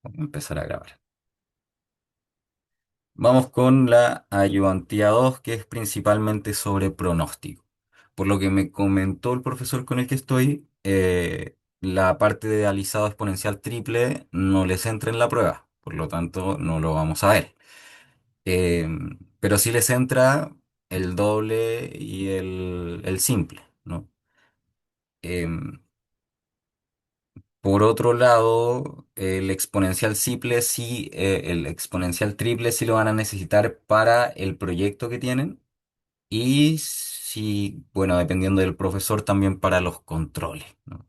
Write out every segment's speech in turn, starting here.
Voy a empezar a grabar. Vamos con la ayudantía 2, que es principalmente sobre pronóstico. Por lo que me comentó el profesor con el que estoy, la parte de alisado exponencial triple no les entra en la prueba, por lo tanto no lo vamos a ver. Eh, pero sí les entra el doble y el simple, ¿no? Em, Por otro lado, el exponencial triple sí lo van a necesitar para el proyecto que tienen y sí, bueno, dependiendo del profesor también para los controles, ¿no?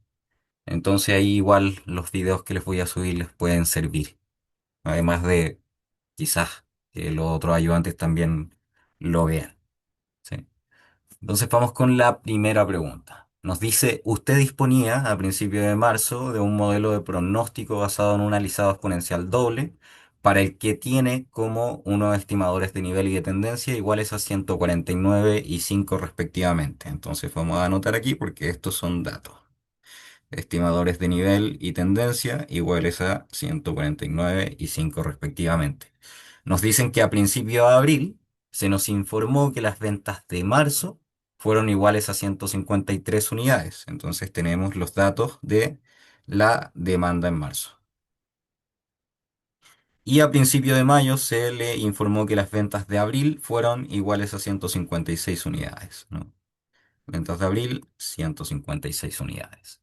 Entonces ahí igual los videos que les voy a subir les pueden servir, además de quizás que los otros ayudantes también lo vean, ¿sí? Entonces vamos con la primera pregunta. Nos dice, usted disponía a principios de marzo de un modelo de pronóstico basado en un alisado exponencial doble, para el que tiene como unos estimadores de nivel y de tendencia iguales a 149 y 5 respectivamente. Entonces vamos a anotar aquí porque estos son datos. Estimadores de nivel y tendencia iguales a 149 y 5 respectivamente. Nos dicen que a principio de abril se nos informó que las ventas de marzo fueron iguales a 153 unidades. Entonces tenemos los datos de la demanda en marzo. Y a principio de mayo se le informó que las ventas de abril fueron iguales a 156 unidades, ¿no? Ventas de abril, 156 unidades.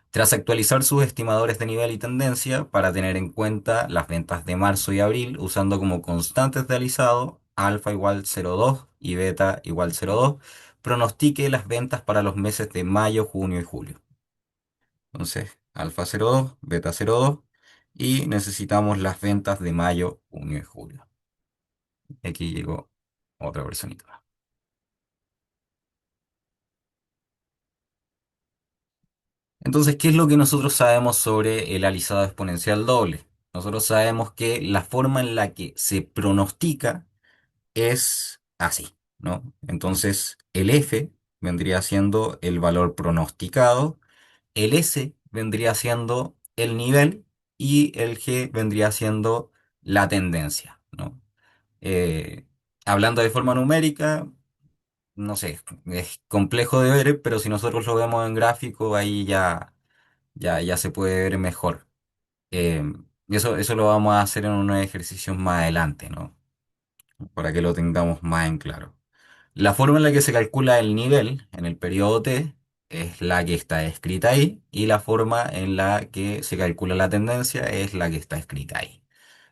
Tras actualizar sus estimadores de nivel y tendencia para tener en cuenta las ventas de marzo y abril, usando como constantes de alisado alfa igual 0,2 y beta igual 0,2, pronostique las ventas para los meses de mayo, junio y julio. Entonces, alfa 0,2, beta 0,2 y necesitamos las ventas de mayo, junio y julio. Y aquí llegó otra personita. Entonces, ¿qué es lo que nosotros sabemos sobre el alisado exponencial doble? Nosotros sabemos que la forma en la que se pronostica es así, ¿no? Entonces, el F vendría siendo el valor pronosticado, el S vendría siendo el nivel y el G vendría siendo la tendencia, ¿no? Eh, Hablando de forma numérica, no sé, es complejo de ver, pero si nosotros lo vemos en gráfico, ahí ya se puede ver mejor. Eh, y eso lo vamos a hacer en unos ejercicios más adelante, ¿no? Para que lo tengamos más en claro. La forma en la que se calcula el nivel en el periodo T es la que está escrita ahí y la forma en la que se calcula la tendencia es la que está escrita ahí.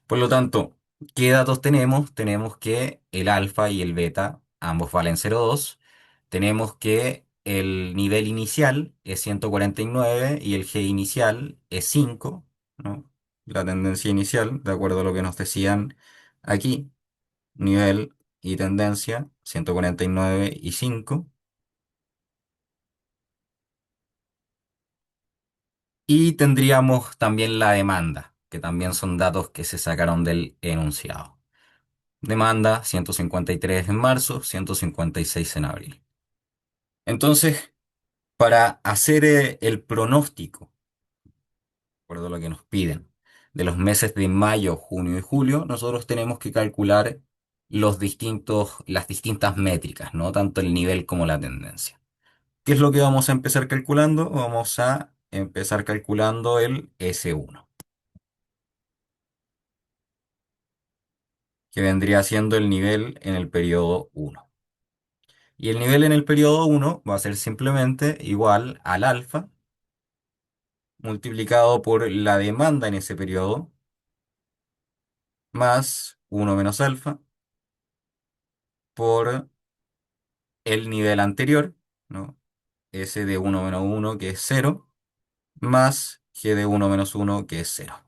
Por lo tanto, ¿qué datos tenemos? Tenemos que el alfa y el beta ambos valen 0,2. Tenemos que el nivel inicial es 149 y el G inicial es 5, ¿no? La tendencia inicial, de acuerdo a lo que nos decían aquí, nivel y tendencia, 149 y 5. Y tendríamos también la demanda, que también son datos que se sacaron del enunciado. Demanda 153 en marzo, 156 en abril. Entonces, para hacer el pronóstico, por lo que nos piden, de los meses de mayo, junio y julio, nosotros tenemos que calcular las distintas métricas, ¿no? Tanto el nivel como la tendencia. ¿Qué es lo que vamos a empezar calculando? Vamos a empezar calculando el S1, que vendría siendo el nivel en el periodo 1. Y el nivel en el periodo 1 va a ser simplemente igual al alfa multiplicado por la demanda en ese periodo más 1 menos alfa por el nivel anterior, ¿no? S de 1 menos 1 que es 0 más G de 1 menos 1 que es 0.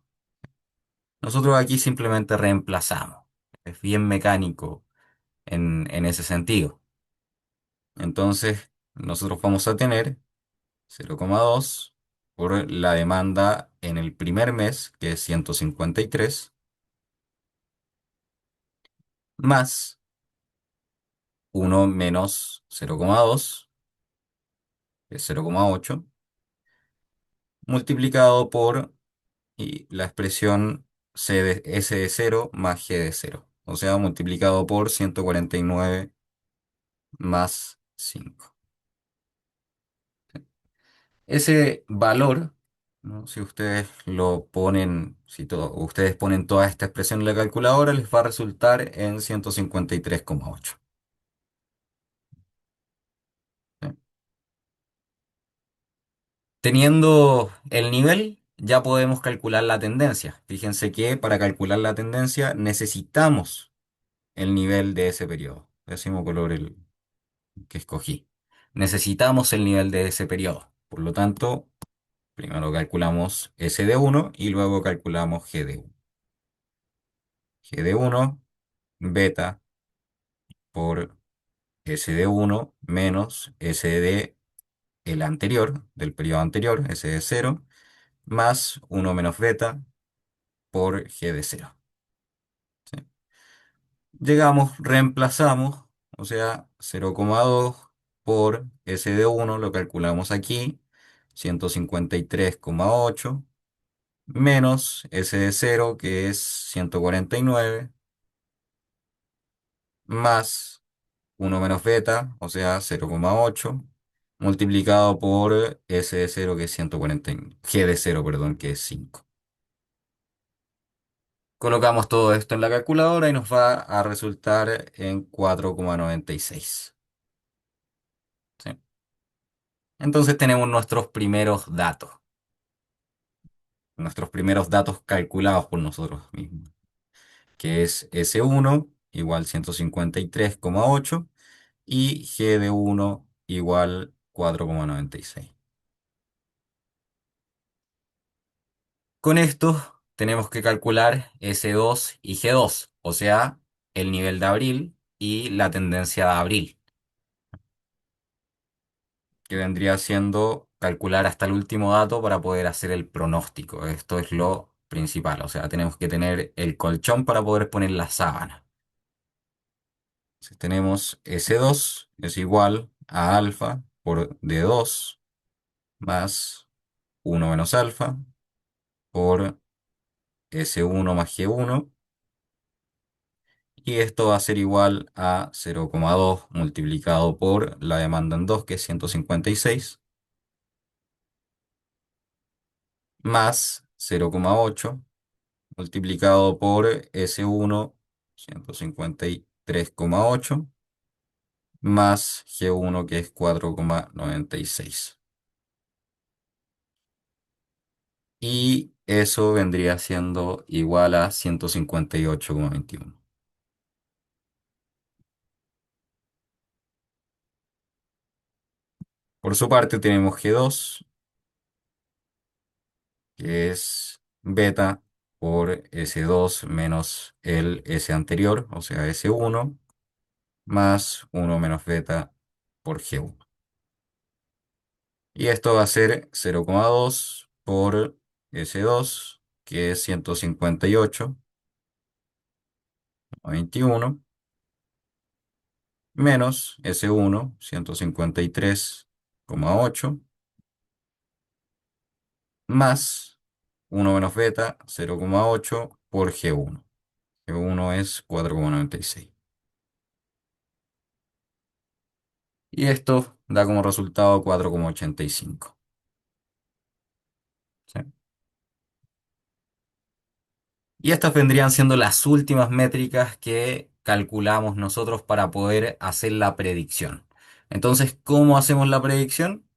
Nosotros aquí simplemente reemplazamos. Es bien mecánico en ese sentido. Entonces, nosotros vamos a tener 0,2 por la demanda en el primer mes, que es 153, más 1 menos 0,2, que es 0,8, multiplicado por y la expresión S de cero más G de cero. O sea, multiplicado por 149 más 5. Ese valor, ¿no? Si ustedes lo ponen, ustedes ponen toda esta expresión en la calculadora, les va a resultar en 153,8. ¿Sí? Teniendo el nivel, ya podemos calcular la tendencia. Fíjense que para calcular la tendencia necesitamos el nivel de ese periodo. Décimo color el que escogí. Necesitamos el nivel de ese periodo. Por lo tanto, primero calculamos S de uno y luego calculamos G de uno. G de uno beta por S de uno menos S de el anterior, del periodo anterior, S de cero más uno menos beta por G de cero. ¿Sí? Llegamos, reemplazamos, o sea, 0,2 por S de uno lo calculamos aquí, 153,8 menos S de cero que es 149 más uno menos beta, o sea, 0,8 multiplicado por S de cero que es 140, G de cero perdón, que es 5. Colocamos todo esto en la calculadora y nos va a resultar en 4,96. ¿Sí? Entonces tenemos nuestros primeros datos calculados por nosotros mismos, que es S1 igual 153,8 y G de uno igual 4,96. Con esto tenemos que calcular S2 y G2, o sea, el nivel de abril y la tendencia de abril, que vendría siendo calcular hasta el último dato para poder hacer el pronóstico. Esto es lo principal, o sea, tenemos que tener el colchón para poder poner la sábana. Si tenemos S2 es igual a alfa por D2 más uno menos alfa por S1 más G1 y esto va a ser igual a 0,2 multiplicado por la demanda en 2 que es 156 más 0,8 multiplicado por S1 153,8 más G1 que es 4,96. Y eso vendría siendo igual a 158,21. Por su parte tenemos G2, que es beta por S2 menos el S anterior, o sea, S1, más uno menos beta por G1. Y esto va a ser 0,2 por S2, que es 158,21, menos S1, 153,8 más uno menos beta, 0,8 por G1. G1 es 4,96. Y esto da como resultado 4,85. ¿Sí? Y estas vendrían siendo las últimas métricas que calculamos nosotros para poder hacer la predicción. Entonces, ¿cómo hacemos la predicción?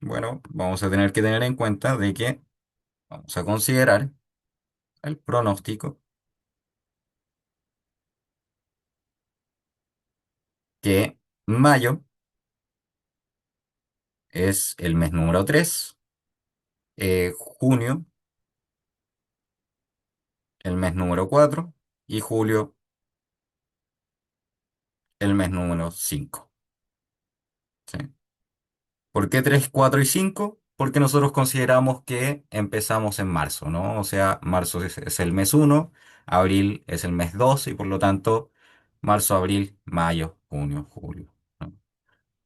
Bueno, vamos a tener que tener en cuenta de que vamos a considerar el pronóstico que mayo es el mes número 3, junio el mes número 4 y julio el mes número 5. ¿Sí? ¿Por qué 3, 4 y 5? Porque nosotros consideramos que empezamos en marzo, ¿no? O sea, marzo es el mes uno, abril es el mes 2 y por lo tanto marzo, abril, mayo, junio, julio, ¿no?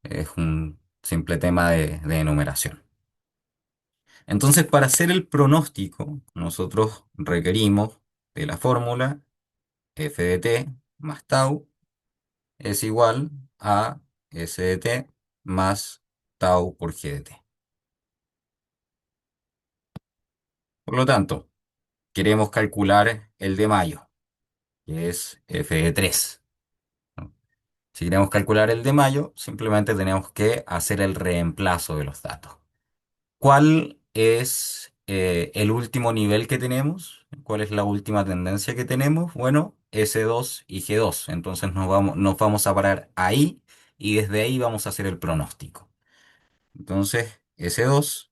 Es un simple tema de enumeración. Entonces, para hacer el pronóstico, nosotros requerimos de la fórmula f de t más tau es igual a s de t más tau por g de t. Por lo tanto, queremos calcular el de mayo, que es f de 3. Si queremos calcular el de mayo, simplemente tenemos que hacer el reemplazo de los datos. ¿Cuál es el último nivel que tenemos? ¿Cuál es la última tendencia que tenemos? Bueno, S2 y G2. Entonces nos vamos a parar ahí y desde ahí vamos a hacer el pronóstico. Entonces, S2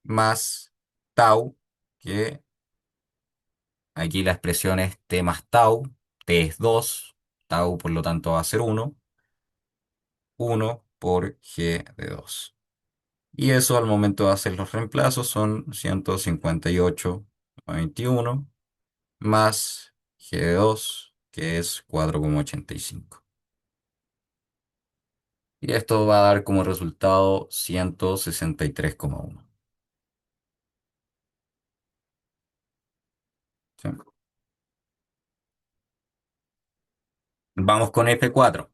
más tau, que aquí la expresión es T más tau, T es 2, tau por lo tanto va a ser 1 por G de 2. Y eso al momento de hacer los reemplazos son 158,21 más G2, que es 4,85. Y esto va a dar como resultado 163,1. ¿Sí? Vamos con F4.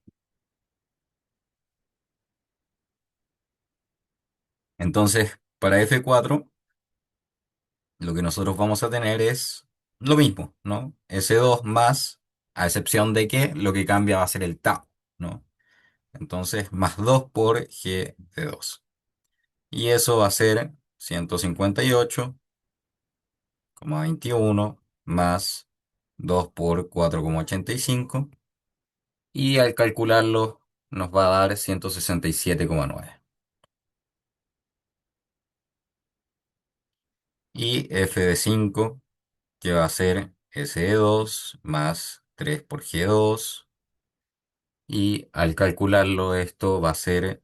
Entonces, para F4, lo que nosotros vamos a tener es lo mismo, ¿no? S2 más, a excepción de que lo que cambia va a ser el tau, ¿no? Entonces, más 2 por G de 2. Y eso va a ser 158,21 más 2 por 4,85. Y al calcularlo nos va a dar 167,9. Y f de 5, que va a ser s de 2 más 3 por g2. Y al calcularlo esto va a ser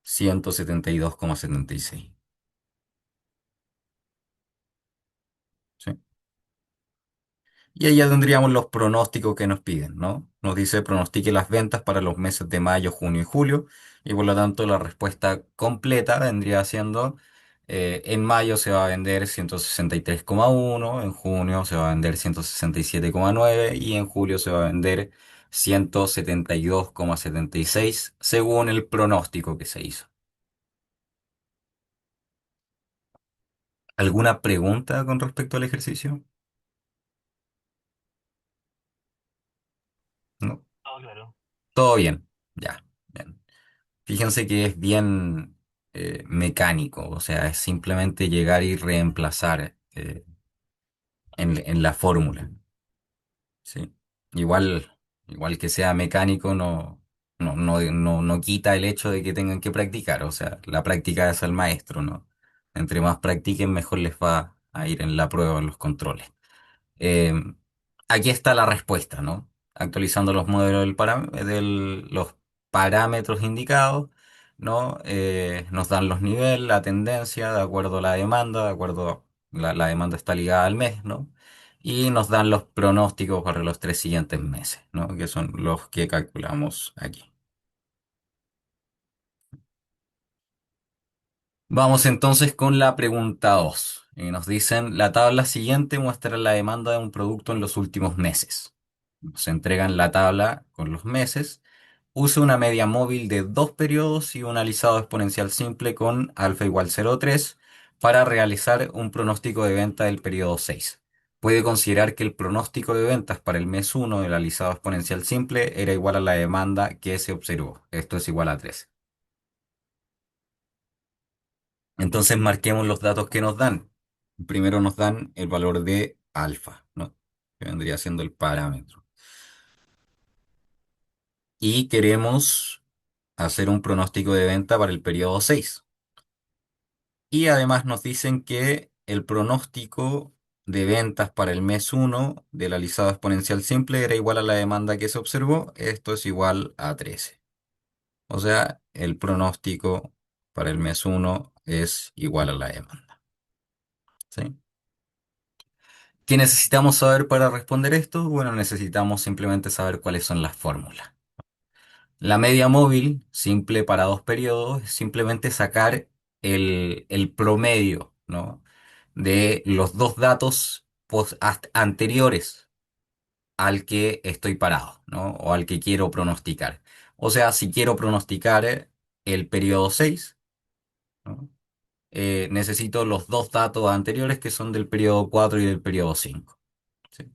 172,76. ¿Sí? Y ahí ya tendríamos los pronósticos que nos piden, ¿no? Nos dice pronostique las ventas para los meses de mayo, junio y julio, y por lo tanto la respuesta completa vendría siendo, en mayo se va a vender 163,1, en junio se va a vender 167,9 y en julio se va a vender 172,76 según el pronóstico que se hizo. ¿Alguna pregunta con respecto al ejercicio? ¿No? Todo bien, ya. Bien. Fíjense que es bien mecánico, o sea, es simplemente llegar y reemplazar en la fórmula, ¿sí? Igual, igual que sea mecánico, no quita el hecho de que tengan que practicar, o sea, la práctica es el maestro, ¿no? Entre más practiquen, mejor les va a ir en la prueba, en los controles. Eh, Aquí está la respuesta, ¿no? Actualizando los modelos los parámetros indicados, ¿no? Nos dan los niveles, la tendencia, de acuerdo a la demanda, de acuerdo a la demanda está ligada al mes, ¿no? Y nos dan los pronósticos para los 3 siguientes meses, ¿no? Que son los que calculamos aquí. Vamos entonces con la pregunta 2. Nos dicen, la tabla siguiente muestra la demanda de un producto en los últimos meses. Nos entregan la tabla con los meses. Use una media móvil de dos periodos y un alisado exponencial simple con alfa igual 0,3 para realizar un pronóstico de venta del periodo 6. Puede considerar que el pronóstico de ventas para el mes 1 del alisado exponencial simple era igual a la demanda que se observó. Esto es igual a 13. Entonces marquemos los datos que nos dan. Primero nos dan el valor de alfa, ¿no? Que vendría siendo el parámetro. Y queremos hacer un pronóstico de venta para el periodo 6. Y además nos dicen que el pronóstico de ventas para el mes 1 del alisado exponencial simple era igual a la demanda que se observó. Esto es igual a 13. O sea, el pronóstico para el mes 1 es igual a la demanda. ¿Sí? ¿Qué necesitamos saber para responder esto? Bueno, necesitamos simplemente saber cuáles son las fórmulas. La media móvil, simple para dos periodos, es simplemente sacar el promedio, ¿no? De los dos datos anteriores al que estoy parado, ¿no? O al que quiero pronosticar. O sea, si quiero pronosticar el periodo 6, ¿no? Necesito los dos datos anteriores que son del periodo 4 y del periodo 5. ¿Sí?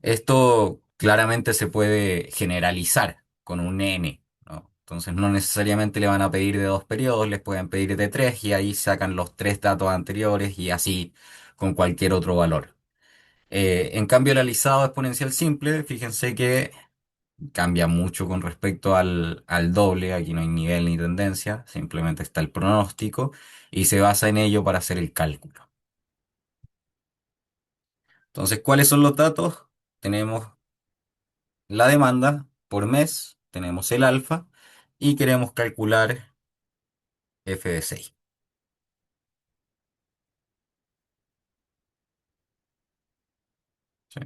Esto claramente se puede generalizar con un n, ¿no? Entonces no necesariamente le van a pedir de dos periodos, les pueden pedir de tres y ahí sacan los tres datos anteriores y así con cualquier otro valor. En cambio, el alisado exponencial simple, fíjense que cambia mucho con respecto al doble. Aquí no hay nivel ni tendencia, simplemente está el pronóstico y se basa en ello para hacer el cálculo. Entonces, ¿cuáles son los datos? Tenemos la demanda por mes, tenemos el alfa y queremos calcular f de 6. ¿Sí?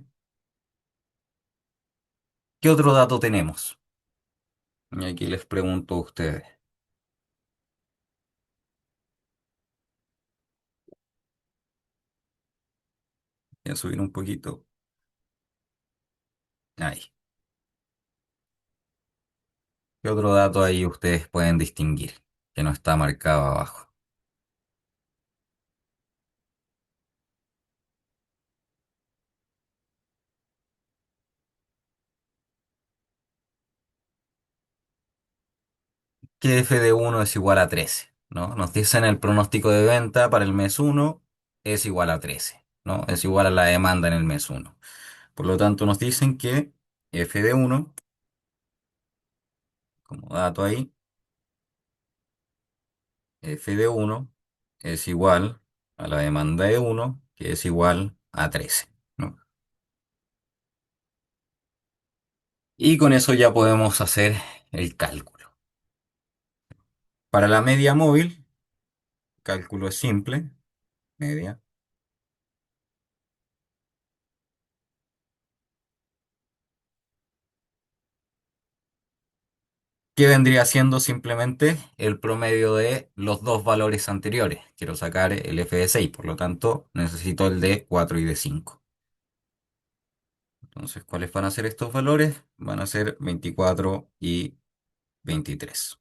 ¿Qué otro dato tenemos? Y aquí les pregunto a ustedes. Voy a subir un poquito. Ahí. ¿Qué otro dato ahí ustedes pueden distinguir que no está marcado abajo? Que f de uno es igual a 13, ¿no? Nos dicen el pronóstico de venta para el mes uno es igual a 13, ¿no? Es igual a la demanda en el mes uno. Por lo tanto, nos dicen que f de uno, como dato ahí, f de uno es igual a la demanda de uno, que es igual a 13, ¿no? Y con eso ya podemos hacer el cálculo. Para la media móvil, cálculo es simple, media, que vendría siendo simplemente el promedio de los dos valores anteriores. Quiero sacar el f de 6, por lo tanto necesito el de 4 y de 5. Entonces, ¿cuáles van a ser estos valores? Van a ser 24 y 23.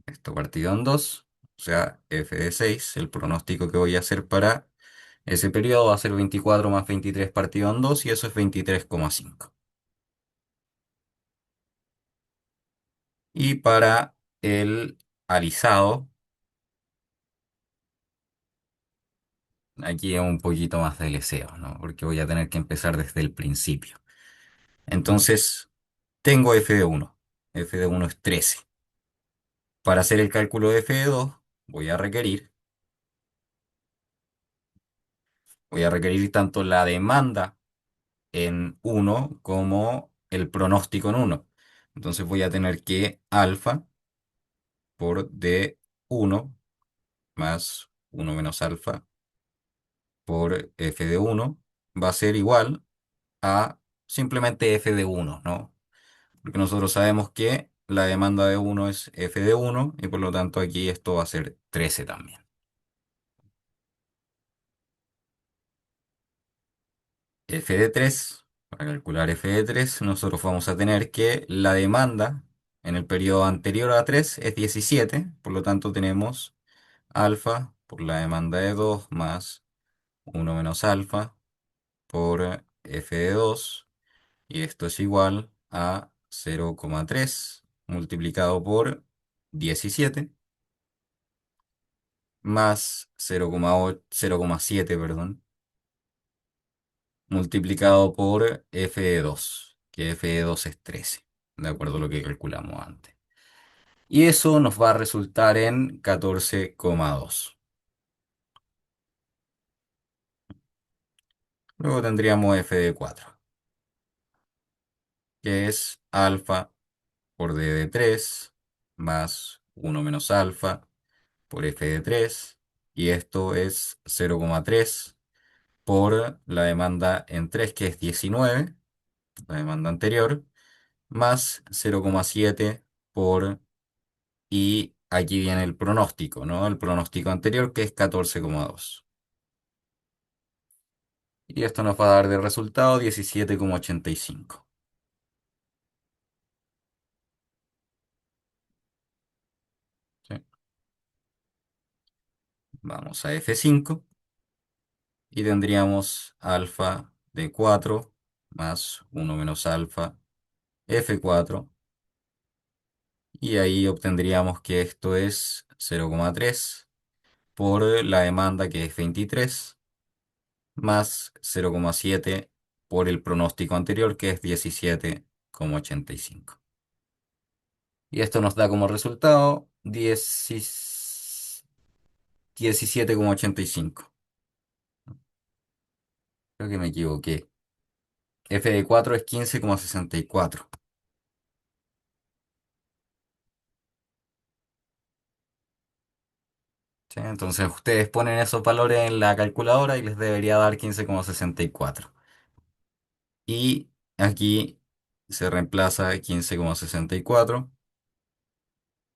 Esto partido en 2, o sea, f de 6, el pronóstico que voy a hacer para ese periodo va a ser 24 más 23 partido en 2 y eso es 23,5. Y para el alisado, aquí es un poquito más de leseo, ¿no? Porque voy a tener que empezar desde el principio. Entonces, tengo f de 1. F de 1 es 13. Para hacer el cálculo de f de 2, voy a requerir tanto la demanda en uno como el pronóstico en uno. Entonces voy a tener que alfa por d1 más uno menos alfa por f de uno va a ser igual a simplemente f de uno, ¿no? Porque nosotros sabemos que la demanda de uno es f de uno y por lo tanto aquí esto va a ser 13 también. F de 3, para calcular f de 3, nosotros vamos a tener que la demanda en el periodo anterior a 3 es 17, por lo tanto tenemos alfa por la demanda de 2 más uno menos alfa por f de 2, y esto es igual a 0,3 multiplicado por 17 más 0,7, perdón, multiplicado por f de 2, que f de 2 es 13, de acuerdo a lo que calculamos antes. Y eso nos va a resultar en 14,2. Luego tendríamos f de 4, que es alfa por d de 3 más uno menos alfa por f de 3, y esto es 0,3 por la demanda en 3, que es 19, la demanda anterior, más 0,7 por, y aquí viene el pronóstico, ¿no? El pronóstico anterior que es 14,2. Y esto nos va a dar de resultado 17,85. ¿Sí? Vamos a F5 y tendríamos alfa de 4 más 1 menos alfa F4. Y ahí obtendríamos que esto es 0,3 por la demanda que es 23 más 0,7 por el pronóstico anterior que es 17,85. Y esto nos da como resultado 17,85. Creo que me equivoqué. F de 4 es 15,64. ¿Sí? Entonces ustedes ponen esos valores en la calculadora y les debería dar 15,64. Y aquí se reemplaza 15,64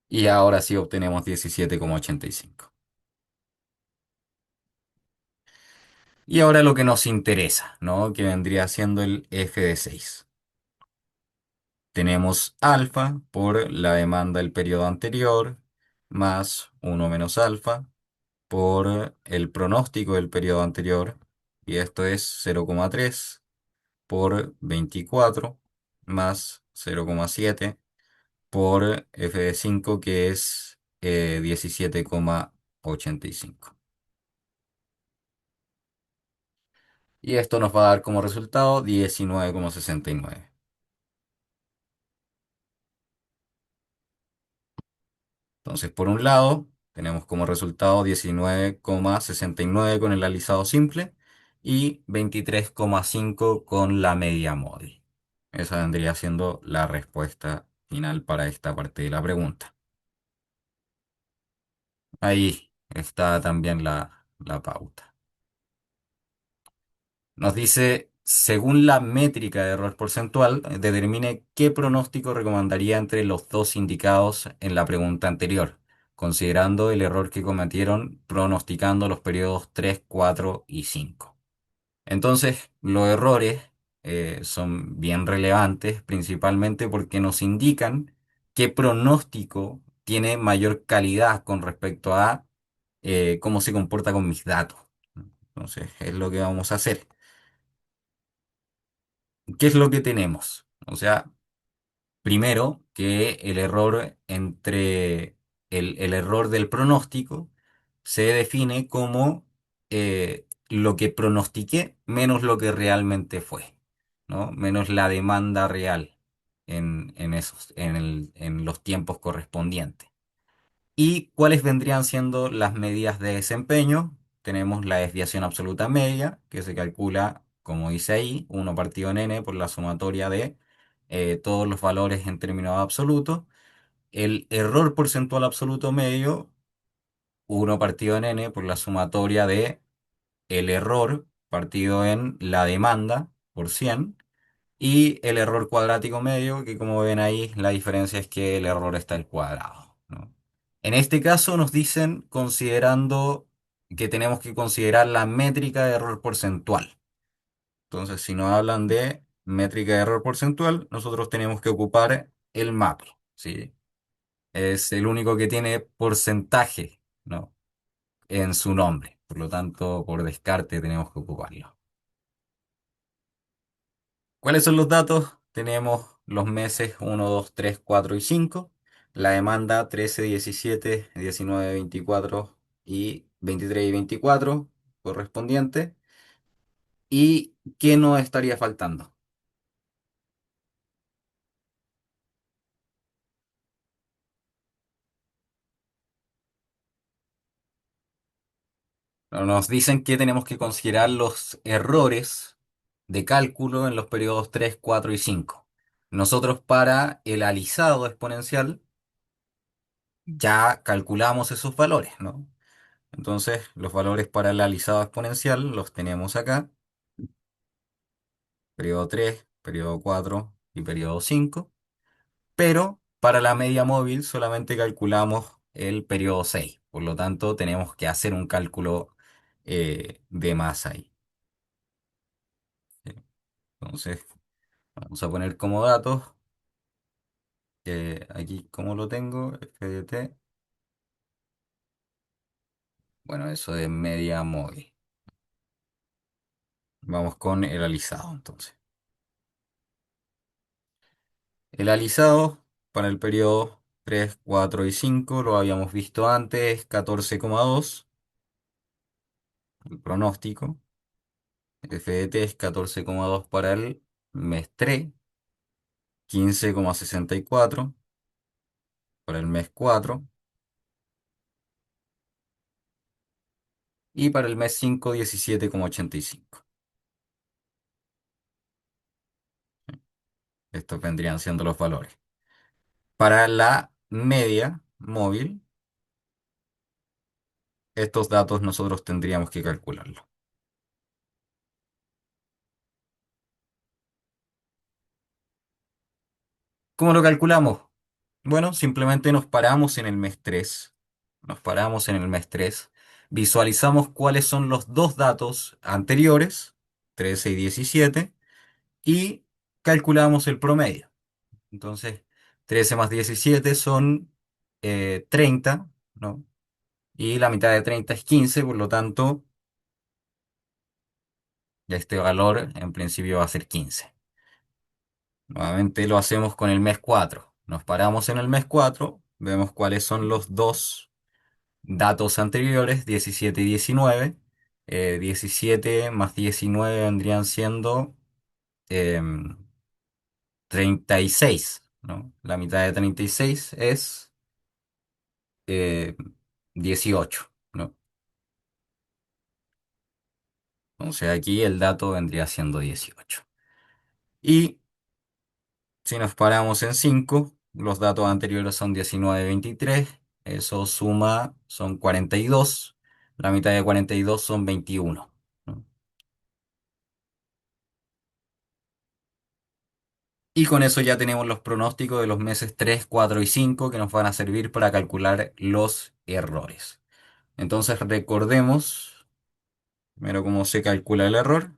y ahora sí obtenemos 17,85. Y ahora lo que nos interesa, ¿no? Que vendría siendo el F de 6. Tenemos alfa por la demanda del periodo anterior más 1 menos alfa por el pronóstico del periodo anterior, y esto es 0,3 por 24 más 0,7 por f de 5 que es 17,85. Y esto nos va a dar como resultado 19,69. Entonces, por un lado, tenemos como resultado 19,69 con el alisado simple y 23,5 con la media móvil. Esa vendría siendo la respuesta final para esta parte de la pregunta. Ahí está también la pauta. Nos dice, según la métrica de error porcentual, determine qué pronóstico recomendaría entre los dos indicados en la pregunta anterior, considerando el error que cometieron pronosticando los periodos 3, 4 y 5. Entonces, los errores son bien relevantes, principalmente porque nos indican qué pronóstico tiene mayor calidad con respecto a cómo se comporta con mis datos. Entonces, es lo que vamos a hacer. ¿Qué es lo que tenemos? O sea, primero que el error entre el error del pronóstico se define como lo que pronostiqué menos lo que realmente fue, ¿no? Menos la demanda real en los tiempos correspondientes. ¿Y cuáles vendrían siendo las medidas de desempeño? Tenemos la desviación absoluta media, que se calcula, como dice ahí, 1 partido en n por la sumatoria de todos los valores en términos absolutos. El error porcentual absoluto medio, 1 partido en n por la sumatoria de el error partido en la demanda por 100. Y el error cuadrático medio, que como ven ahí, la diferencia es que el error está al cuadrado, ¿no? En este caso nos dicen considerando que tenemos que considerar la métrica de error porcentual. Entonces, si nos hablan de métrica de error porcentual, nosotros tenemos que ocupar el MAPRE, ¿sí? Es el único que tiene porcentaje, ¿no? En su nombre. Por lo tanto, por descarte tenemos que ocuparlo. ¿Cuáles son los datos? Tenemos los meses 1, 2, 3, 4 y 5. La demanda 13, 17, 19, 24 y 23 y 24 correspondiente. ¿Y qué nos estaría faltando? Bueno, nos dicen que tenemos que considerar los errores de cálculo en los periodos 3, 4 y 5. Nosotros para el alisado exponencial ya calculamos esos valores, ¿no? Entonces, los valores para el alisado exponencial los tenemos acá, periodo 3, periodo 4 y periodo 5. pero para la media móvil solamente calculamos el periodo 6. Por lo tanto, tenemos que hacer un cálculo de masa ahí. ¿Sí? Entonces, vamos a poner como datos, aquí como lo tengo, FDT, bueno, eso de media móvil. Vamos con el alisado, entonces. El alisado para el periodo 3, 4 y 5 lo habíamos visto antes, 14,2, el pronóstico. El FDT es 14,2 para el mes 3, 15,64 para el mes 4 y para el mes 5, 17,85. Estos vendrían siendo los valores. Para la media móvil, estos datos nosotros tendríamos que calcularlos. ¿Cómo lo calculamos? Bueno, simplemente nos paramos en el mes 3. Nos paramos en el mes 3. Visualizamos cuáles son los dos datos anteriores, 13 y 17, y calculamos el promedio. Entonces, 13 más 17 son 30, ¿no? Y la mitad de 30 es 15, por lo tanto, este valor en principio va a ser 15. Nuevamente lo hacemos con el mes 4. Nos paramos en el mes 4, vemos cuáles son los dos datos anteriores, 17 y 19. 17 más 19 vendrían siendo em, 36, ¿no? La mitad de 36 es eh, 18, ¿no? Entonces aquí el dato vendría siendo 18. Y si nos paramos en 5, los datos anteriores son 19 y 23, eso suma, son 42, la mitad de 42 son 21, ¿no? Y con eso ya tenemos los pronósticos de los meses 3, 4 y 5 que nos van a servir para calcular los errores. Entonces recordemos primero cómo se calcula el error.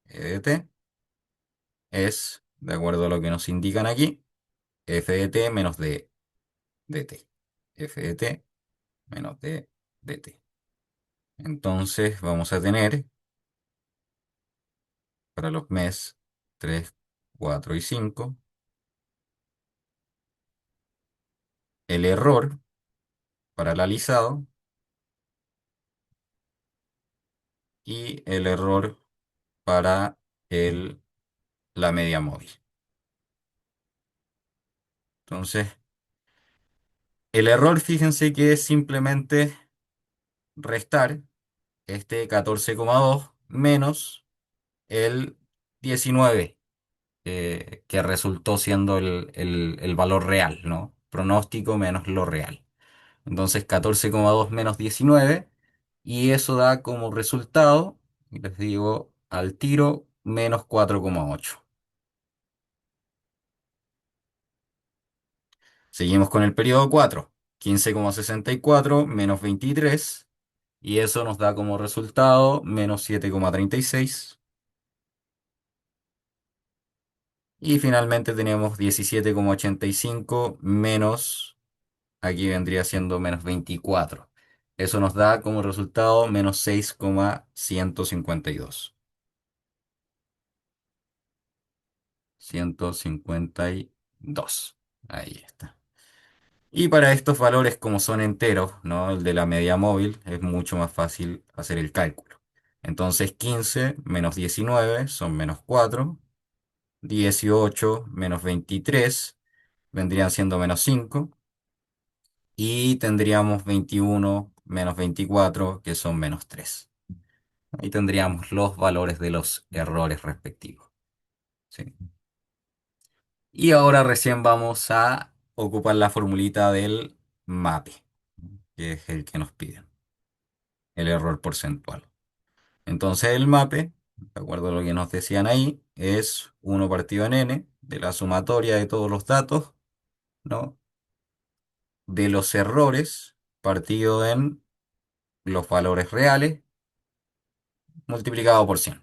EDT es, de acuerdo a lo que nos indican aquí, f de t menos d de t. F de t menos d de t. Entonces vamos a tener para los meses 3, 4 y 5 el error para el alisado y el error para el la media móvil. Entonces, el error, fíjense que es simplemente restar este 14,2 menos el 19, que resultó siendo el valor real, ¿no? Pronóstico menos lo real. Entonces, 14,2 menos 19, y eso da como resultado, les digo al tiro, menos 4,8. Seguimos con el periodo 4, 15,64 menos 23, y eso nos da como resultado menos 7,36. Y finalmente tenemos 17,85 menos, aquí vendría siendo menos 24. Eso nos da como resultado menos 6,152. 152. Ahí está. Y para estos valores, como son enteros, ¿no? El de la media móvil, es mucho más fácil hacer el cálculo. Entonces 15 menos 19 son menos 4, 18 menos 23 vendrían siendo menos 5, y tendríamos 21 menos 24 que son menos 3. Ahí tendríamos los valores de los errores respectivos. ¿Sí? Y ahora recién vamos a ocupar la formulita del MAPE, que es el que nos piden, el error porcentual. Entonces el MAPE, de acuerdo a lo que nos decían ahí, es uno partido en n de la sumatoria de todos los datos ¿no? De los errores partido en los valores reales multiplicado por 100.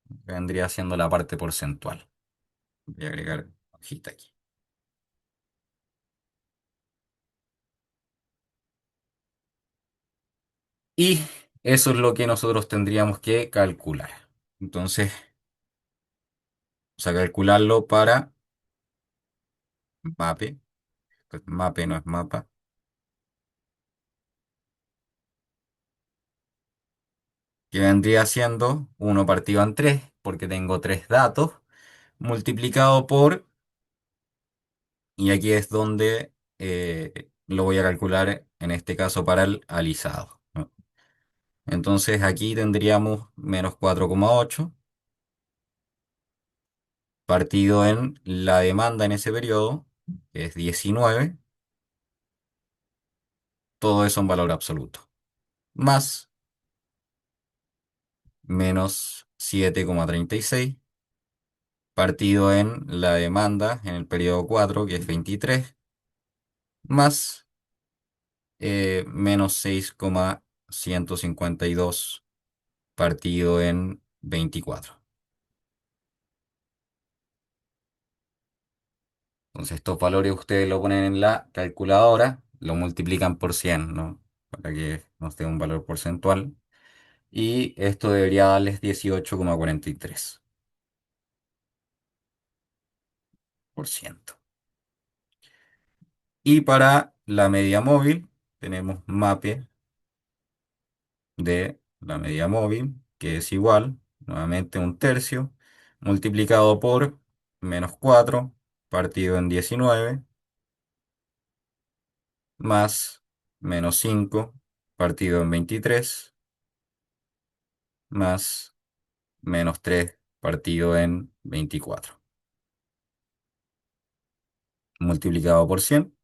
Vendría siendo la parte porcentual. Voy a agregar hojita aquí. Y eso es lo que nosotros tendríamos que calcular. Entonces, vamos a calcularlo para MAPE. Pues MAPE no es mapa. Que vendría siendo uno partido en 3 porque tengo 3 datos, multiplicado por, y aquí es donde lo voy a calcular en este caso para el alisado, ¿no? Entonces aquí tendríamos menos 4,8 partido en la demanda en ese periodo, que es 19, todo eso en valor absoluto, más menos 7,36 partido en la demanda en el periodo 4, que es 23, más menos 6,152 partido en 24. Entonces estos valores ustedes lo ponen en la calculadora, lo multiplican por 100, ¿no? Para que nos dé un valor porcentual. Y esto debería darles 18,43%. Y para la media móvil tenemos MAPE de la media móvil, que es igual, nuevamente un tercio, multiplicado por menos 4 partido en 19, más menos 5 partido en 23, más menos 3 partido en 24, multiplicado por 100,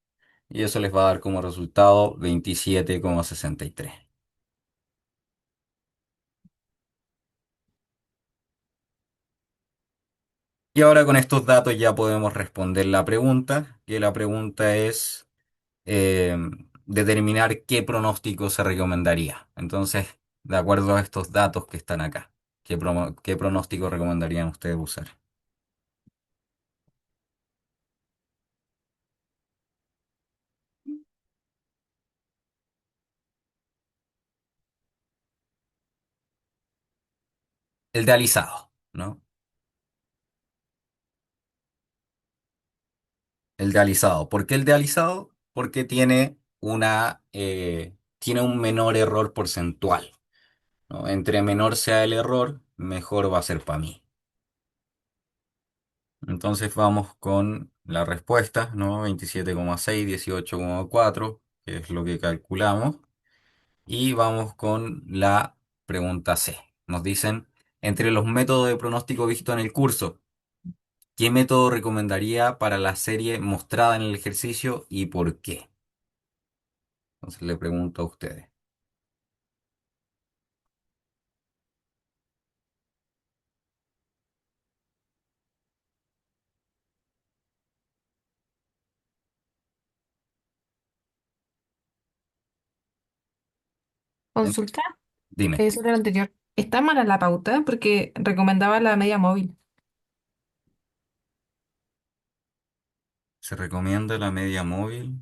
y eso les va a dar como resultado 27,63. Y ahora con estos datos ya podemos responder la pregunta, que la pregunta es eh, determinar qué pronóstico se recomendaría. Entonces, de acuerdo a estos datos que están acá, ¿qué pronóstico recomendarían ustedes usar? El de alisado, ¿no? El de alisado. ¿Por qué el de alisado? Porque tiene un menor error porcentual, ¿no? Entre menor sea el error, mejor va a ser para mí. Entonces vamos con la respuesta, ¿no? 27,6, 18,4, que es lo que calculamos. Y vamos con la pregunta C. Nos dicen, entre los métodos de pronóstico visto en el curso, ¿qué método recomendaría para la serie mostrada en el ejercicio y por qué? Entonces le pregunto a ustedes. Consulta, Dime, sobre lo anterior. Está mala la pauta porque recomendaba la media móvil. ¿se recomienda la media móvil?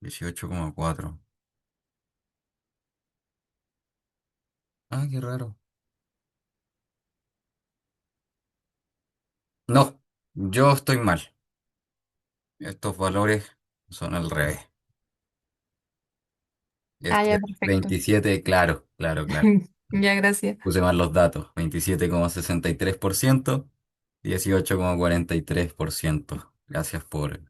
18,4. Ah, qué raro. No, yo estoy mal. Estos valores son al revés. Ah, Este ya, es perfecto. 27, claro, claro, claro. Ya, gracias. Puse mal los datos. 27,63%, 18,43%. Gracias por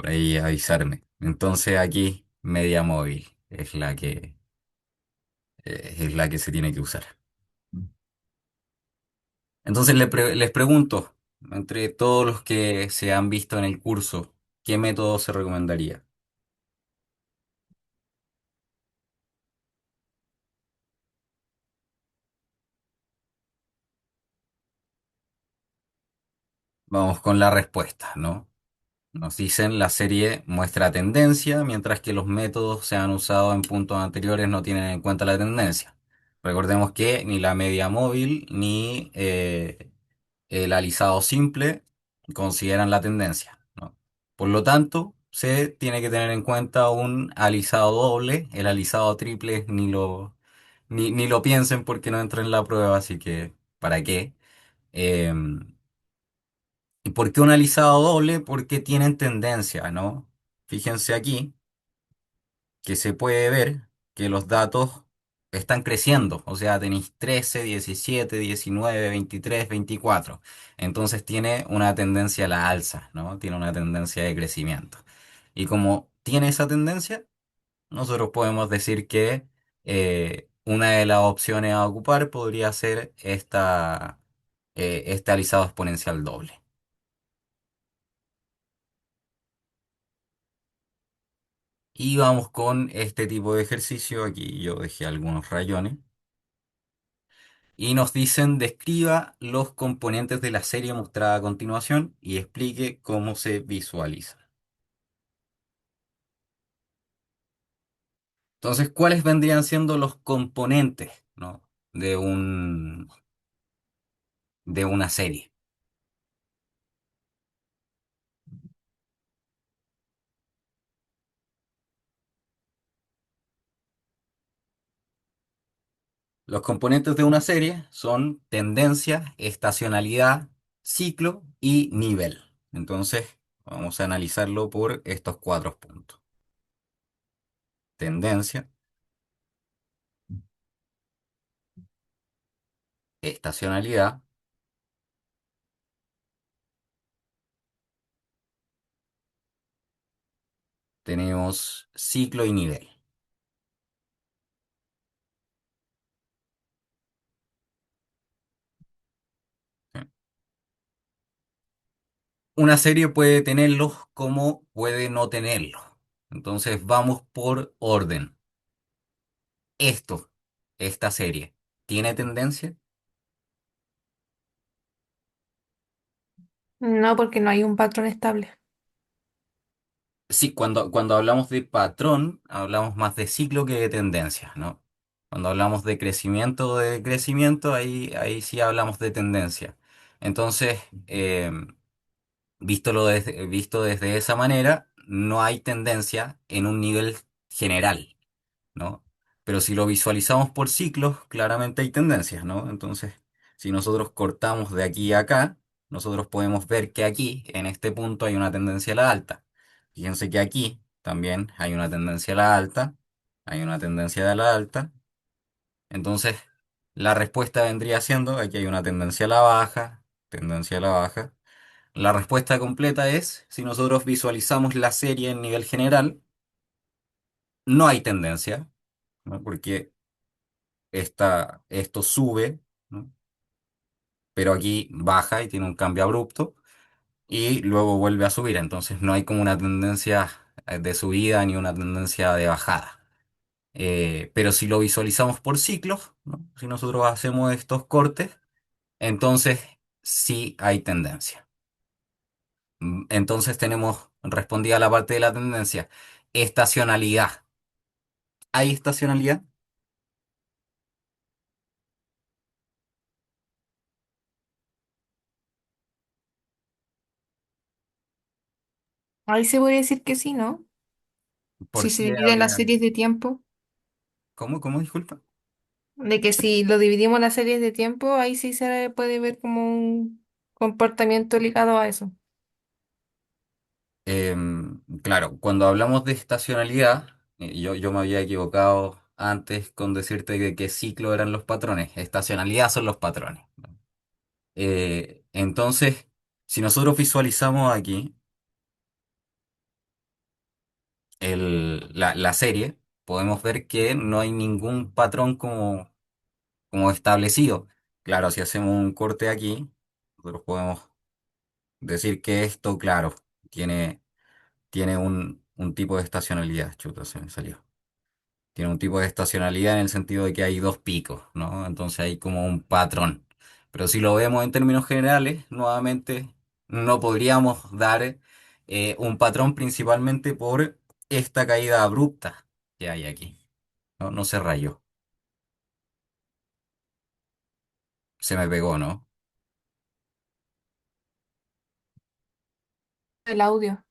ahí avisarme. Entonces aquí media móvil es la que se tiene que usar. Entonces les pregunto, entre todos los que se han visto en el curso, ¿qué método se recomendaría? Vamos con la respuesta, ¿no? Nos dicen la serie muestra tendencia, mientras que los métodos se han usado en puntos anteriores no tienen en cuenta la tendencia. Recordemos que ni la media móvil ni el alisado simple consideran la tendencia, ¿no? Por lo tanto, se tiene que tener en cuenta un alisado doble. El alisado triple ni lo piensen porque no entra en la prueba, así que ¿para qué? ¿Y por qué un alisado doble? Porque tienen tendencia, ¿no? Fíjense aquí que se puede ver que los datos están creciendo, o sea, tenéis 13, 17, 19, 23, 24. Entonces tiene una tendencia a la alza, ¿no? Tiene una tendencia de crecimiento. Y como tiene esa tendencia, nosotros podemos decir que una de las opciones a ocupar podría ser este alisado exponencial doble. Y vamos con este tipo de ejercicio. Aquí yo dejé algunos rayones. Y nos dicen, describa los componentes de la serie mostrada a continuación y explique cómo se visualiza. Entonces, ¿cuáles vendrían siendo los componentes, ¿no? de de una serie? Los componentes de una serie son tendencia, estacionalidad, ciclo y nivel. Entonces, vamos a analizarlo por estos cuatro puntos. Tendencia, estacionalidad, tenemos ciclo y nivel. ¿Sí? Una serie puede tenerlos como puede no tenerlos. Entonces vamos por orden. Esto, esta serie, ¿tiene tendencia? No, porque no hay un patrón estable. Sí, cuando hablamos de patrón, hablamos más de ciclo que de tendencia, ¿no? Cuando hablamos de crecimiento, ahí sí hablamos de tendencia. Entonces, visto desde esa manera, no hay tendencia en un nivel general, ¿no? Pero si lo visualizamos por ciclos, claramente hay tendencias, ¿no? Entonces, si nosotros cortamos de aquí a acá, nosotros podemos ver que aquí, en este punto, hay una tendencia a la alta. Fíjense que aquí también hay una tendencia a la alta, hay una tendencia a la alta. Entonces, la respuesta vendría siendo, aquí hay una tendencia a la baja, tendencia a la baja. La respuesta completa es, si nosotros visualizamos la serie en nivel general, no hay tendencia, ¿no? Porque esto sube, ¿no? Pero aquí baja y tiene un cambio abrupto y luego vuelve a subir. Entonces no hay como una tendencia de subida ni una tendencia de bajada. Pero si lo visualizamos por ciclos, ¿no? Si nosotros hacemos estos cortes, entonces sí hay tendencia. Entonces tenemos respondida la parte de la tendencia. Estacionalidad. ¿Hay estacionalidad? Ahí se puede decir que sí, ¿no? Si ¿Por se qué dividen las habría? series de tiempo, ¿Cómo? Disculpa. de que si lo dividimos las series de tiempo, ahí sí se puede ver como un comportamiento ligado a eso. Claro, cuando hablamos de estacionalidad, yo me había equivocado antes con decirte que qué ciclo eran los patrones. Estacionalidad son los patrones, ¿no? Entonces, si nosotros visualizamos aquí la serie, podemos ver que no hay ningún patrón como establecido. Claro, si hacemos un corte aquí, nosotros podemos decir que esto, claro, tiene un tipo de estacionalidad. Chuta, se me salió. Tiene un tipo de estacionalidad en el sentido de que hay dos picos, ¿no? Entonces hay como un patrón. Pero si lo vemos en términos generales, nuevamente no podríamos dar un patrón principalmente por esta caída abrupta que hay aquí. No, no se rayó, se me pegó, ¿no? El audio.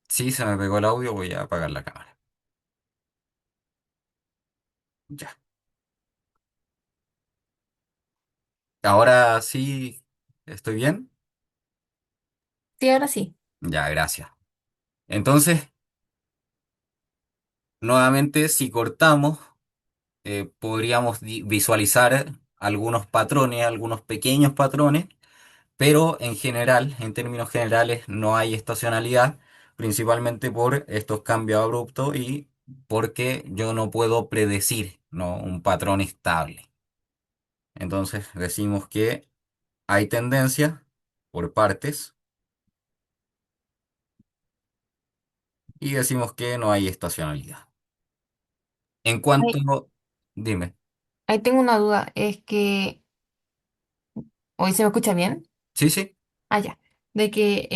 Sí, se me pegó el audio, voy a apagar la cámara. Ya. Ahora sí, ¿estoy bien? Sí, ahora sí. Ya, gracias. Entonces, nuevamente, si cortamos, podríamos visualizar algunos patrones, algunos pequeños patrones, pero en general, en términos generales, no hay estacionalidad, principalmente por estos cambios abruptos y porque yo no puedo predecir, ¿no?, un patrón estable. Entonces, decimos que hay tendencia por partes y decimos que no hay estacionalidad. En Ahí, cuanto, dime, ahí tengo una duda. Es que, ¿hoy se me escucha bien? sí, sí. Ah, ya. De que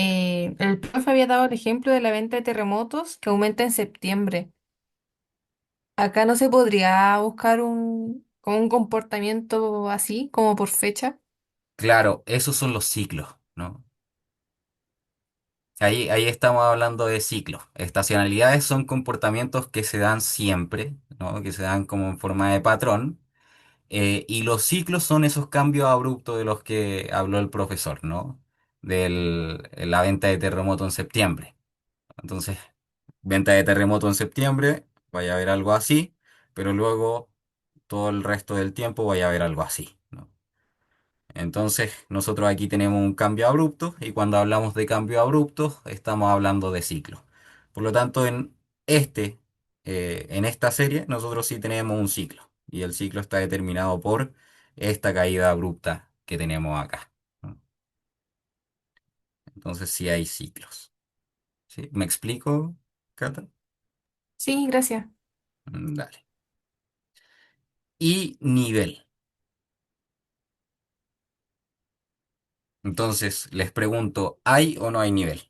el profe había dado el ejemplo de la venta de terremotos que aumenta en septiembre. Acá no se podría buscar como un comportamiento así, como por fecha. Claro, esos son los ciclos, ¿no? Ahí estamos hablando de ciclos. Estacionalidades son comportamientos que se dan siempre, ¿no? Que se dan como en forma de patrón. Y los ciclos son esos cambios abruptos de los que habló el profesor, ¿no? De la venta de terremoto en septiembre. Entonces, venta de terremoto en septiembre, vaya a haber algo así, pero luego todo el resto del tiempo vaya a haber algo así, ¿no? Entonces, nosotros aquí tenemos un cambio abrupto y cuando hablamos de cambio abrupto, estamos hablando de ciclo. Por lo tanto, en esta serie, nosotros sí tenemos un ciclo y el ciclo está determinado por esta caída abrupta que tenemos acá, ¿no? Entonces, sí hay ciclos. ¿Sí? ¿Me explico, Cata? Sí, gracias. Dale. Y nivel. Entonces, les pregunto, ¿hay o no hay nivel?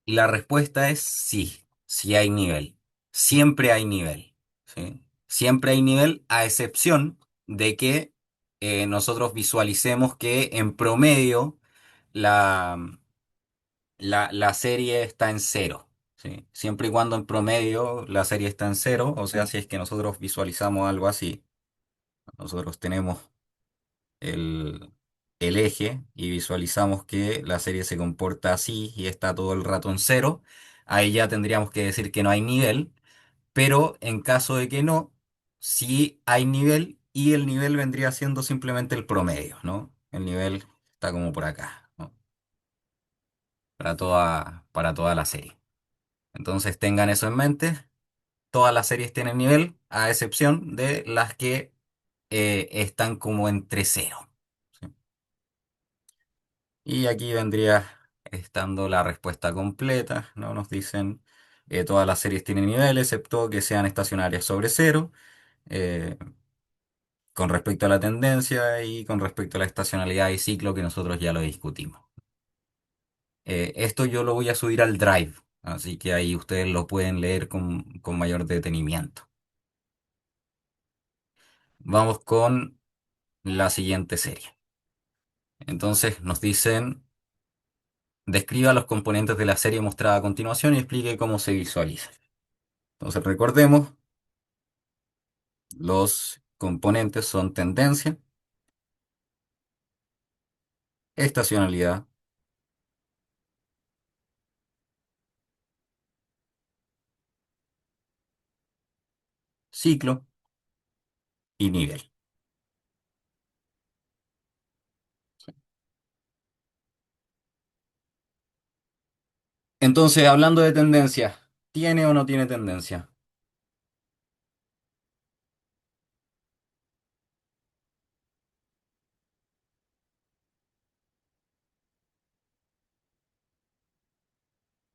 Y la respuesta es sí, sí hay nivel. Siempre hay nivel, ¿sí? Siempre hay nivel, a excepción de que nosotros visualicemos que en promedio la, la serie está en cero, ¿sí? Siempre y cuando en promedio la serie está en cero, o sea, si es que nosotros visualizamos algo así, nosotros tenemos el, el eje y visualizamos que la serie se comporta así y está todo el rato en cero, ahí ya tendríamos que decir que no hay nivel, pero en caso de que no, sí hay nivel y el nivel vendría siendo simplemente el promedio, ¿no? El nivel está como por acá, ¿no? Para toda la serie. Entonces tengan eso en mente. Todas las series tienen nivel, a excepción de las que están como entre cero. ¿Sí? Y aquí vendría estando la respuesta completa, ¿no? Nos dicen todas las series tienen nivel, excepto que sean estacionarias sobre cero, eh, con respecto a la tendencia y con respecto a la estacionalidad y ciclo que nosotros ya lo discutimos. Esto yo lo voy a subir al Drive, así que ahí ustedes lo pueden leer con mayor detenimiento. Vamos con la siguiente serie. Entonces nos dicen, describa los componentes de la serie mostrada a continuación y explique cómo se visualiza. Entonces recordemos, los componentes son tendencia, estacionalidad, ciclo y nivel. Entonces, hablando de tendencia, ¿tiene o no tiene tendencia?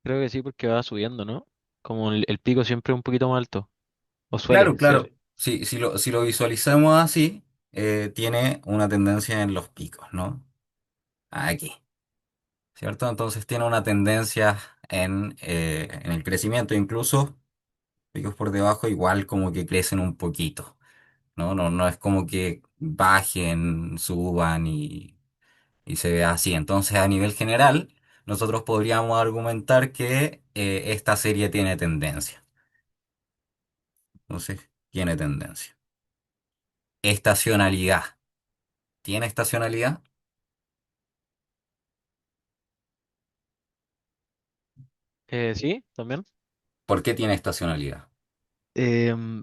Creo que sí, porque va subiendo, ¿no? Como el pico siempre es un poquito más alto, o Claro, suele claro. ser. Si lo visualizamos así, tiene una tendencia en los picos, ¿no? Aquí, ¿cierto? Entonces tiene una tendencia en el crecimiento, incluso picos por debajo igual como que crecen un poquito, ¿no? No es como que bajen, suban y se vea así. Entonces, a nivel general, nosotros podríamos argumentar que esta serie tiene tendencia. Entonces, tiene tendencia. Estacionalidad. ¿Tiene estacionalidad? Sí, también. ¿Por qué tiene estacionalidad?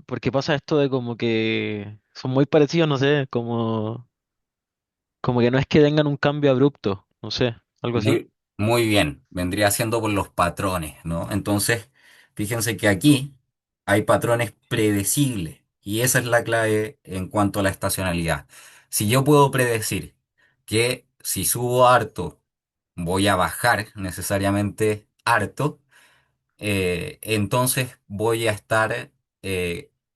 Porque pasa esto de como que son muy parecidos, no sé, como que no es que tengan un cambio abrupto, no sé, algo así. Muy bien, vendría siendo por los patrones, ¿no? Entonces, fíjense que aquí hay patrones predecibles y esa es la clave en cuanto a la estacionalidad. Si yo puedo predecir que si subo harto voy a bajar necesariamente harto, entonces voy a estar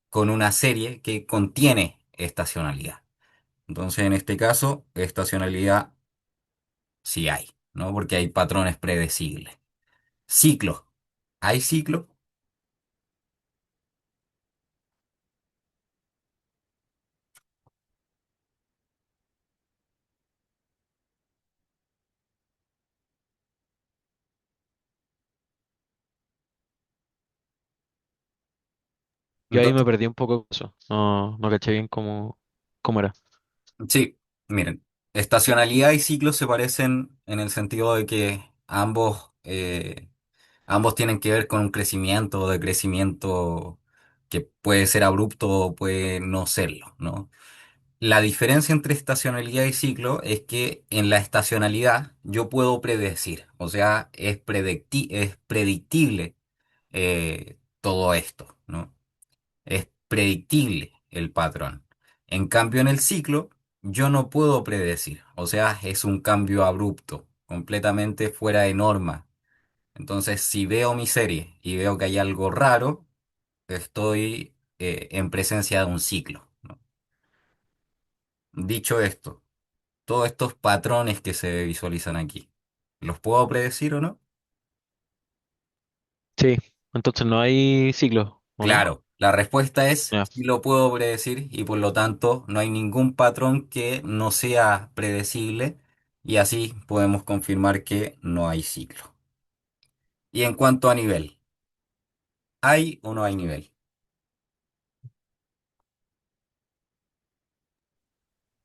con una serie que contiene estacionalidad. Entonces, en este caso, estacionalidad sí hay, ¿no? Porque hay patrones predecibles. Ciclo. ¿Hay ciclo? Yo ahí me Entonces, perdí un poco con eso, no caché bien cómo era. sí, miren, estacionalidad y ciclo se parecen en el sentido de que ambos tienen que ver con un crecimiento o decrecimiento que puede ser abrupto o puede no serlo, ¿no? La diferencia entre estacionalidad y ciclo es que en la estacionalidad yo puedo predecir, o sea, es predictible todo esto, ¿no? Es predictible el patrón. En cambio, en el ciclo, yo no puedo predecir, o sea, es un cambio abrupto, completamente fuera de norma. Entonces, si veo mi serie y veo que hay algo raro, estoy en presencia de un ciclo, ¿no? Dicho esto, todos estos patrones que se visualizan aquí, ¿los puedo predecir o no? Sí, entonces no hay ciclo, ¿o no? Claro, la respuesta es Ya. sí lo puedo predecir y por lo tanto no hay ningún patrón que no sea predecible y así podemos confirmar que no hay ciclo. Y en cuanto a nivel, ¿hay o no hay nivel?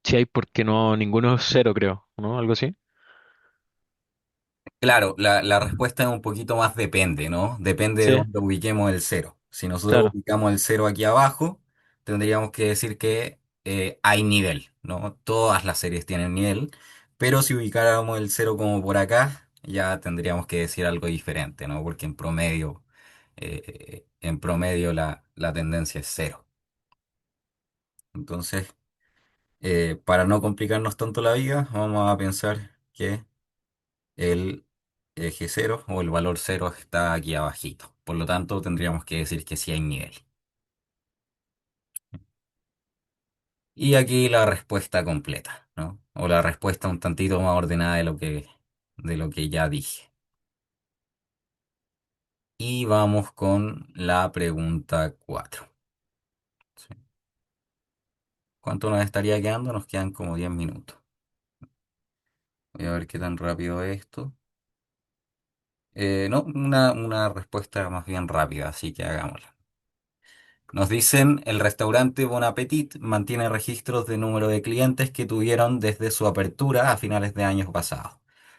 Sí hay porque no, ninguno es cero, creo, ¿no? Algo así. Claro, la respuesta es un poquito más depende, ¿no? Depende de Sí, dónde ubiquemos el cero. Si nosotros claro. ubicamos el cero aquí abajo, tendríamos que decir que hay nivel, ¿no? Todas las series tienen nivel, pero si ubicáramos el cero como por acá, ya tendríamos que decir algo diferente, ¿no? Porque en promedio la tendencia es cero. Entonces, para no complicarnos tanto la vida, vamos a pensar que el eje cero o el valor cero está aquí abajito. Por lo tanto, tendríamos que decir que sí hay nivel. Y aquí la respuesta completa, ¿no? O la respuesta un tantito más ordenada de lo que ya dije. Y vamos con la pregunta 4. ¿Cuánto nos estaría quedando? Nos quedan como 10 minutos. Voy a ver qué tan rápido es esto. No, una respuesta más bien rápida, así que hagámosla. Nos dicen, el restaurante Bon Appetit mantiene registros de número de clientes que tuvieron desde su apertura a finales de años pasados.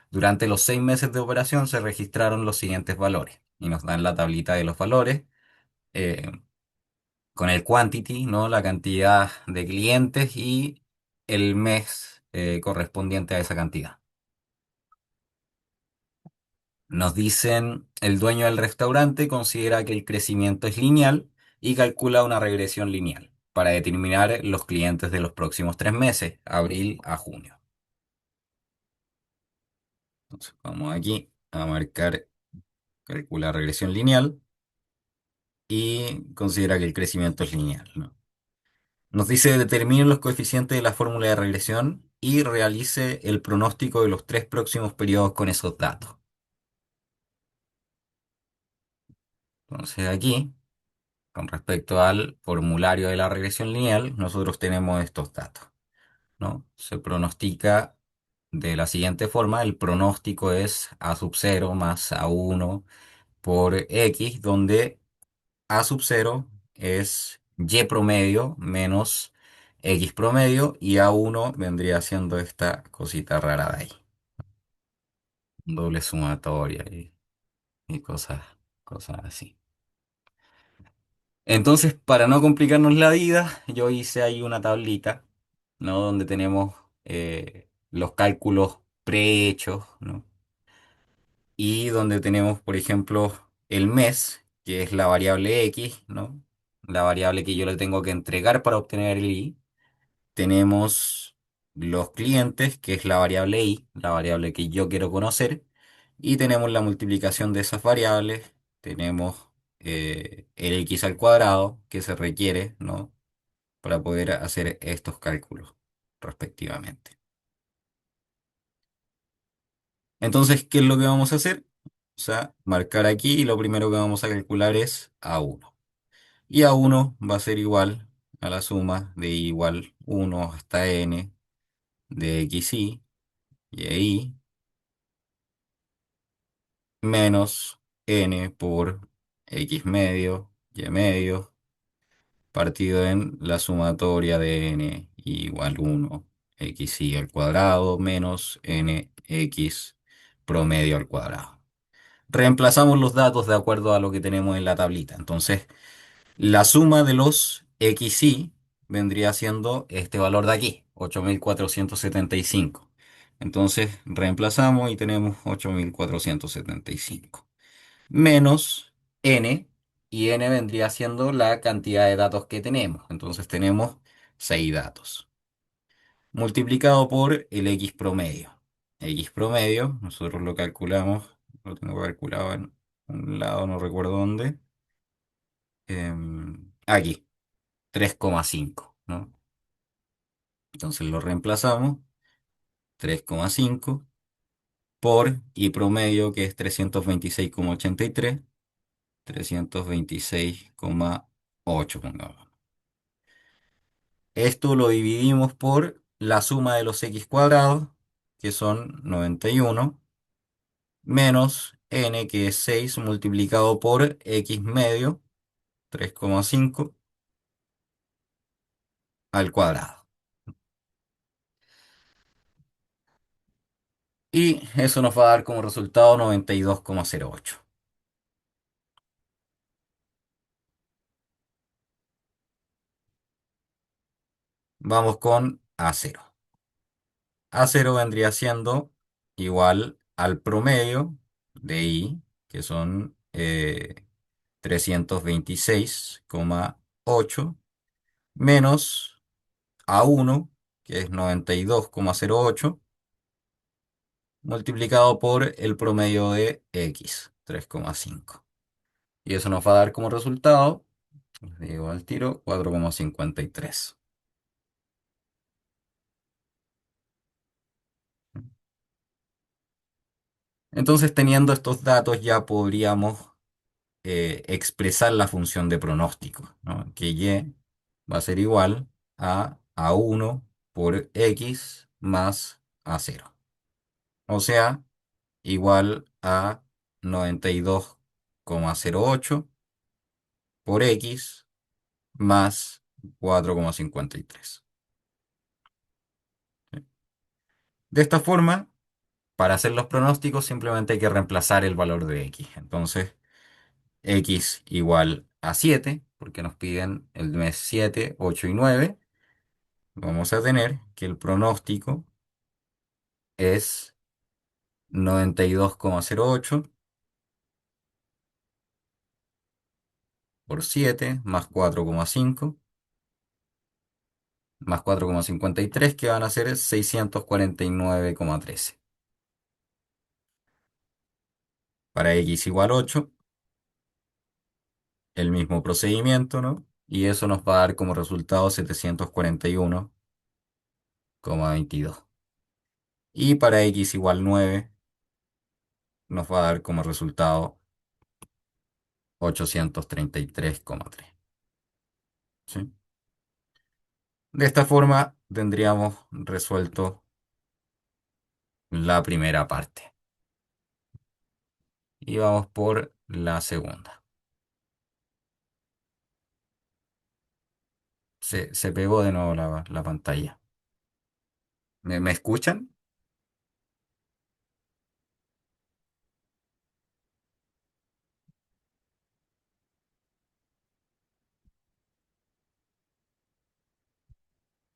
Durante los 6 meses de operación se registraron los siguientes valores. Y nos dan la tablita de los valores eh, con el quantity, ¿no? La cantidad de clientes y el mes correspondiente a esa cantidad. Nos dicen, el dueño del restaurante considera que el crecimiento es lineal y calcula una regresión lineal para determinar los clientes de los próximos 3 meses, abril a junio. Entonces, vamos aquí a marcar calcular regresión lineal y considera que el crecimiento es lineal, ¿no? Nos dice determine los coeficientes de la fórmula de regresión y realice el pronóstico de los tres próximos periodos con esos datos. Entonces aquí, con respecto al formulario de la regresión lineal, nosotros tenemos estos datos, ¿no? Se pronostica de la siguiente forma, el pronóstico es A sub 0 más A1 por X, donde A sub 0 es Y promedio menos X promedio y A1 vendría siendo esta cosita rara de ahí, doble sumatoria y cosas así. Entonces, para no complicarnos la vida, yo hice ahí una tablita, ¿no? Donde tenemos los cálculos prehechos, ¿no? Y donde tenemos, por ejemplo, el mes, que es la variable X, ¿no? La variable que yo le tengo que entregar para obtener el Y. Tenemos los clientes, que es la variable Y, la variable que yo quiero conocer. Y tenemos la multiplicación de esas variables. Tenemos el X al cuadrado, que se requiere, ¿no? Para poder hacer estos cálculos respectivamente. Entonces, ¿qué es lo que vamos a hacer? O sea, marcar aquí y lo primero que vamos a calcular es A1. Y A1 va a ser igual a la suma de I igual 1 hasta n de xy y y menos n por x medio y medio partido en la sumatoria de n igual 1 xy al cuadrado menos nx promedio al cuadrado. Reemplazamos los datos de acuerdo a lo que tenemos en la tablita. Entonces, la suma de los xy vendría siendo este valor de aquí, 8.475. Entonces, reemplazamos y tenemos 8.475 menos n, y n vendría siendo la cantidad de datos que tenemos. Entonces, tenemos 6 datos multiplicado por el X promedio. X promedio, nosotros lo calculamos, lo tengo calculado en un lado, no recuerdo dónde. Aquí, 3,5, ¿no? Entonces lo reemplazamos, 3,5 por Y promedio, que es 326,83, 326,8, pongamos. Esto lo dividimos por la suma de los X cuadrados, que son 91 menos n, que es 6 multiplicado por x medio, 3,5 al cuadrado. Y eso nos va a dar como resultado 92,08. Vamos con A0. A0 vendría siendo igual al promedio de I, que son 326,8, menos A1, que es 92,08 multiplicado por el promedio de X, 3,5. Y eso nos va a dar como resultado, les digo al tiro, 4,53. Entonces, teniendo estos datos, ya podríamos expresar la función de pronóstico, ¿no? Que Y va a ser igual a A1 por X más A0. O sea, igual a 92,08 por X más 4,53. De esta forma, para hacer los pronósticos simplemente hay que reemplazar el valor de X. Entonces, X igual a 7, porque nos piden el mes 7, 8 y 9. Vamos a tener que el pronóstico es 92,08 por 7 más 4,5 más 4,53, que van a ser 649,13. Para X igual 8, el mismo procedimiento, ¿no? Y eso nos va a dar como resultado 741,22. Y para x igual 9 nos va a dar como resultado 833,3. ¿Sí? De esta forma tendríamos resuelto la primera parte. Y vamos por la segunda. Se pegó de nuevo la pantalla. ¿Me escuchan?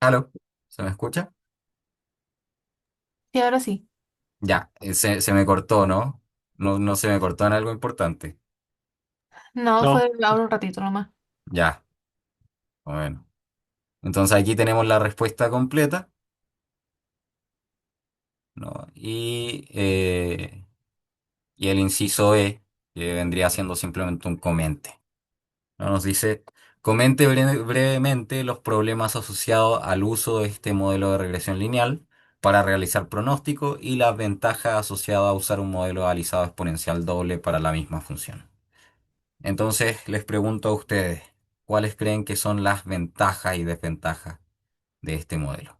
¿Aló? ¿Se me escucha? Sí, ahora sí. Ya, se me cortó, ¿no? No, no se me cortó en algo importante. No, No, fue ahora un ratito nomás. Ya, bueno. Entonces aquí tenemos la respuesta completa, ¿no? Y el inciso E, que vendría siendo simplemente un comente. ¿No? Nos dice, comente brevemente los problemas asociados al uso de este modelo de regresión lineal para realizar pronóstico y las ventajas asociadas a usar un modelo alisado exponencial doble para la misma función. Entonces les pregunto a ustedes, ¿cuáles creen que son las ventajas y desventajas de este modelo?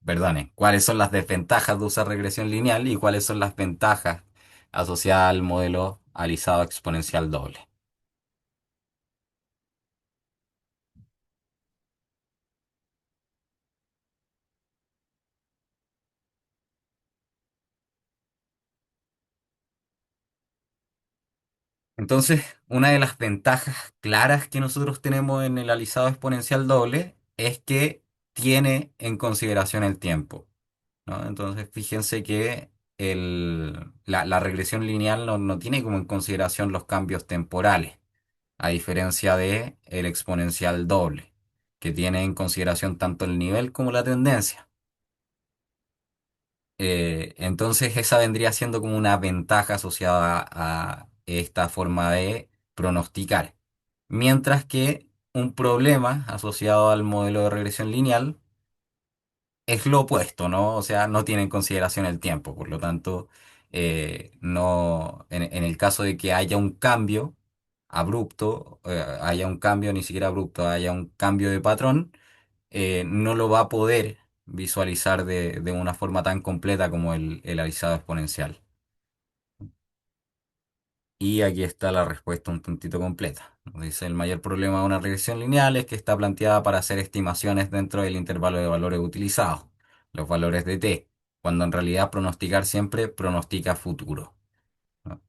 Perdone, ¿cuáles son las desventajas de usar regresión lineal y cuáles son las ventajas asociadas al modelo alisado exponencial doble? Entonces, una de las ventajas claras que nosotros tenemos en el alisado exponencial doble es que tiene en consideración el tiempo, ¿no? Entonces, fíjense que la regresión lineal no tiene como en consideración los cambios temporales, a diferencia de el exponencial doble, que tiene en consideración tanto el nivel como la tendencia. Entonces esa vendría siendo como una ventaja asociada a esta forma de pronosticar. Mientras que un problema asociado al modelo de regresión lineal es lo opuesto, ¿no? O sea, no tiene en consideración el tiempo. Por lo tanto, no, en el caso de que haya un cambio abrupto, haya un cambio ni siquiera abrupto, haya un cambio de patrón, no lo va a poder visualizar de una forma tan completa como el alisado exponencial. Y aquí está la respuesta un tantito completa. Nos dice, el mayor problema de una regresión lineal es que está planteada para hacer estimaciones dentro del intervalo de valores utilizados, los valores de t, cuando en realidad pronosticar siempre pronostica futuro, ¿no?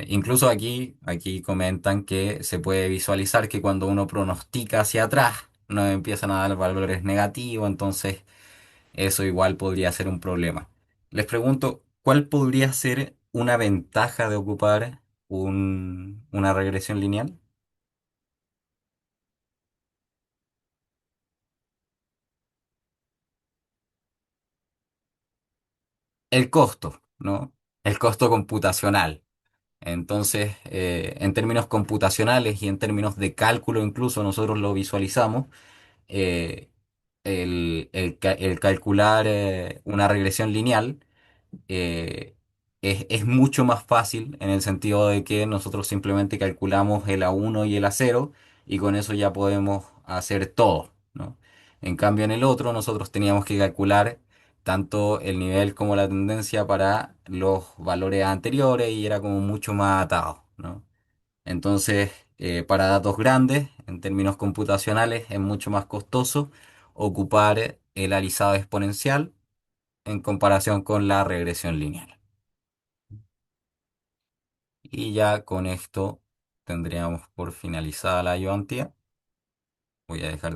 Incluso aquí comentan que se puede visualizar que cuando uno pronostica hacia atrás, nos empiezan a dar valores negativos, entonces eso igual podría ser un problema. Les pregunto, ¿cuál podría ser una ventaja de ocupar una regresión lineal? El costo, ¿no? El costo computacional. Entonces, en términos computacionales y en términos de cálculo incluso nosotros lo visualizamos. eh, el calcular una regresión lineal eh, es mucho más fácil en el sentido de que nosotros simplemente calculamos el A1 y el A0 y con eso ya podemos hacer todo, ¿no? En cambio, en el otro nosotros teníamos que calcular tanto el nivel como la tendencia para los valores anteriores y era como mucho más atado, ¿no? Entonces, para datos grandes, en términos computacionales, es mucho más costoso ocupar el alisado exponencial en comparación con la regresión lineal. Y ya con esto tendríamos por finalizada la ayudantía. Voy a dejar de